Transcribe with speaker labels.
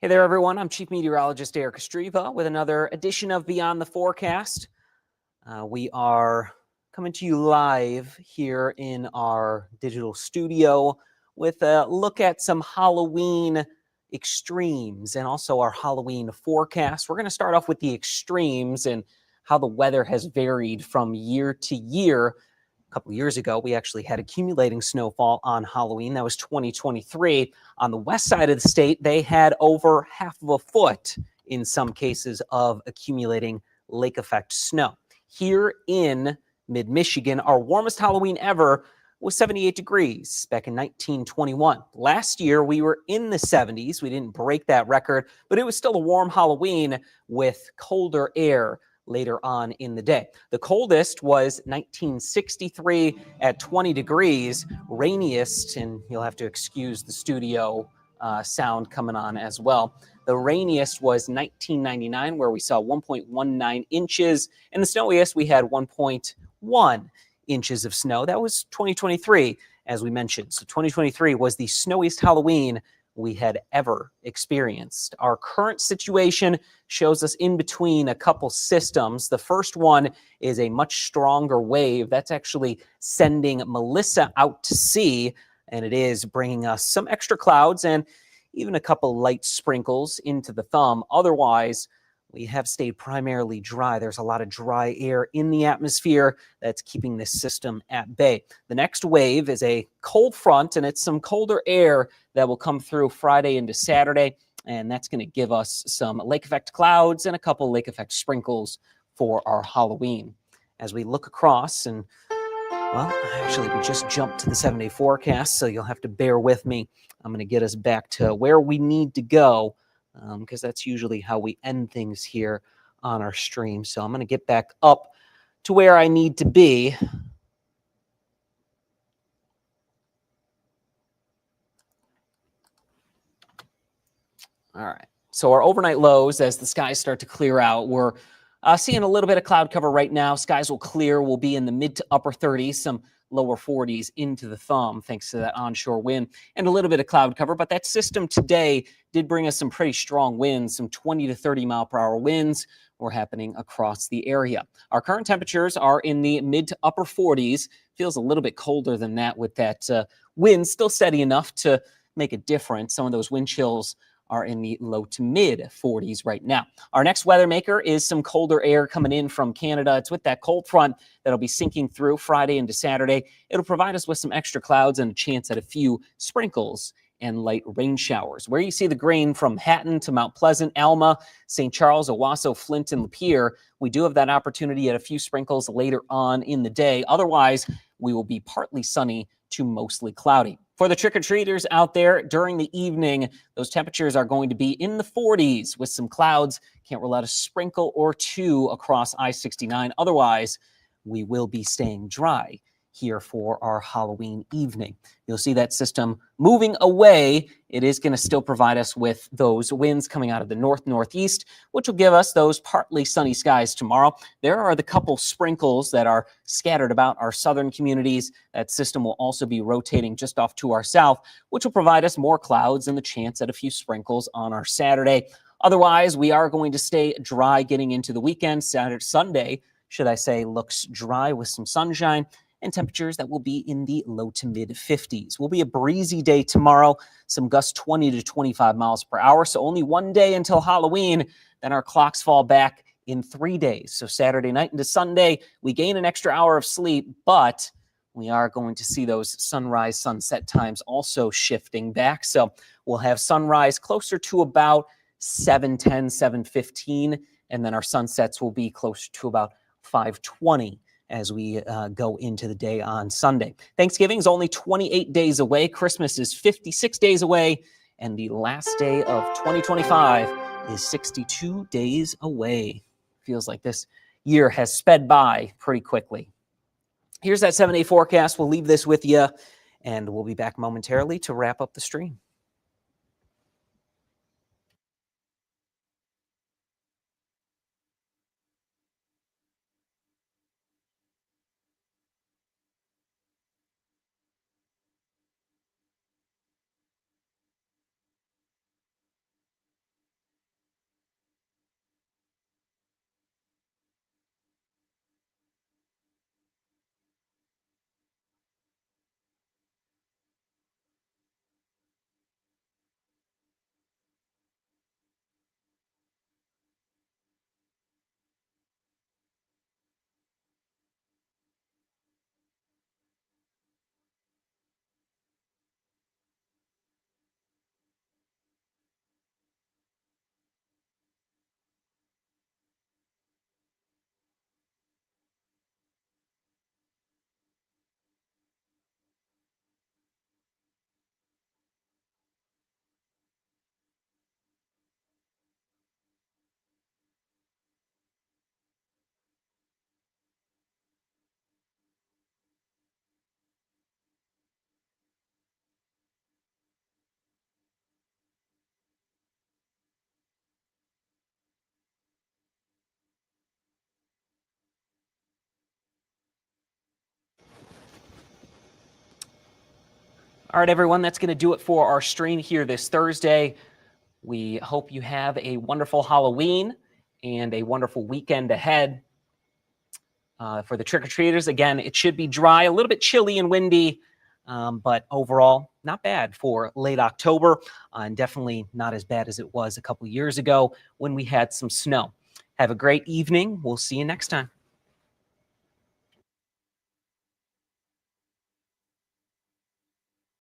Speaker 1: Hey there, everyone. I'm Chief Meteorologist Erik Kostrzewa with another edition of Beyond the Forecast. We are coming to you live here in our digital studio with a look at some Halloween extremes and also our Halloween forecast. We're going to start off with the extremes and how the weather has varied from year to year. A couple of years ago, we actually had accumulating snowfall on Halloween. That was 2023. On the west side of the state, they had over half of a foot in some cases of accumulating lake effect snow. Here in mid-Michigan, our warmest Halloween ever was 78 degrees back in 1921. Last year, we were in the 70s. We didn't break that record, but it was still a warm Halloween with colder air later on in the day. The coldest was 1963 at 20 degrees, rainiest, and you'll have to excuse the studio sound coming on as well. The rainiest was 1999, where we saw 1.19 inches, and the snowiest we had 1.1 inches of snow. That was 2023, as we mentioned. So 2023 was the snowiest Halloween we had ever experienced. Our current situation shows us in between a couple systems. The first one is a much stronger wave. That's actually sending Melissa out to sea, and it is bringing us some extra clouds and even a couple light sprinkles into the thumb. Otherwise, we have stayed primarily dry. There's a lot of dry air in the atmosphere that's keeping this system at bay. The next wave is a cold front, and it's some colder air that will come through Friday into Saturday, and that's going to give us some lake effect clouds and a couple lake effect sprinkles for our Halloween. As we look across, and well, actually, we just jumped to the 7-day forecast, so you'll have to bear with me. I'm going to get us back to where we need to go, because that's usually how we end things here on our stream. So I'm going to get back up to where I need to be. All right. So our overnight lows, as the skies start to clear out, we're seeing a little bit of cloud cover right now. Skies will clear. We'll be in the mid to upper 30s, some lower 40s into the thumb, thanks to that onshore wind and a little bit of cloud cover. But that system today did bring us some pretty strong winds, some 20 to 30 mile per hour winds were happening across the area. Our current temperatures are in the mid to upper 40s. Feels a little bit colder than that with that wind still steady enough to make a difference. Some of those wind chills are in the low to mid 40s right now. Our next weather maker is some colder air coming in from Canada. It's with that cold front that'll be sinking through Friday into Saturday. It'll provide us with some extra clouds and a chance at a few sprinkles and light rain showers. Where you see the grain from Hatton to Mount Pleasant, Alma, St. Charles, Owasso, Flint, and Lapeer, we do have that opportunity at a few sprinkles later on in the day. Otherwise, we will be partly sunny to mostly cloudy. For the trick-or-treaters out there during the evening, those temperatures are going to be in the 40s with some clouds. Can't rule out a sprinkle or two across I-69. Otherwise, we will be staying dry here for our Halloween evening. You'll see that system moving away. It is going to still provide us with those winds coming out of the north-northeast, which will give us those partly sunny skies tomorrow. There are the couple sprinkles that are scattered about our southern communities. That system will also be rotating just off to our south, which will provide us more clouds and the chance at a few sprinkles on our Saturday. Otherwise, we are going to stay dry getting into the weekend. Sunday, should I say, looks dry with some sunshine and temperatures that will be in the low to mid 50s. Will be a breezy day tomorrow, some gusts 20 to 25 miles per hour. So only one day until Halloween, then our clocks fall back in 3 days. So Saturday night into Sunday, we gain an extra hour of sleep, but we are going to see those sunrise, sunset times also shifting back. So we'll have sunrise closer to about 7:10, 7:15, and then our sunsets will be closer to about 5:20. As we go into the day on Sunday. Thanksgiving is only 28 days away. Christmas is 56 days away. And the last day of 2025 is 62 days away. Feels like this year has sped by pretty quickly. Here's that 7-day forecast. We'll leave this with you, and we'll be back momentarily to wrap up the stream. All right, everyone, that's going to do it for our stream here this Thursday. We hope you have a wonderful Halloween and a wonderful weekend ahead. For the trick-or-treaters, again, it should be dry, a little bit chilly and windy, but overall, not bad for late October, and definitely not as bad as it was a couple years ago when we had some snow. Have a great evening. We'll see you next time.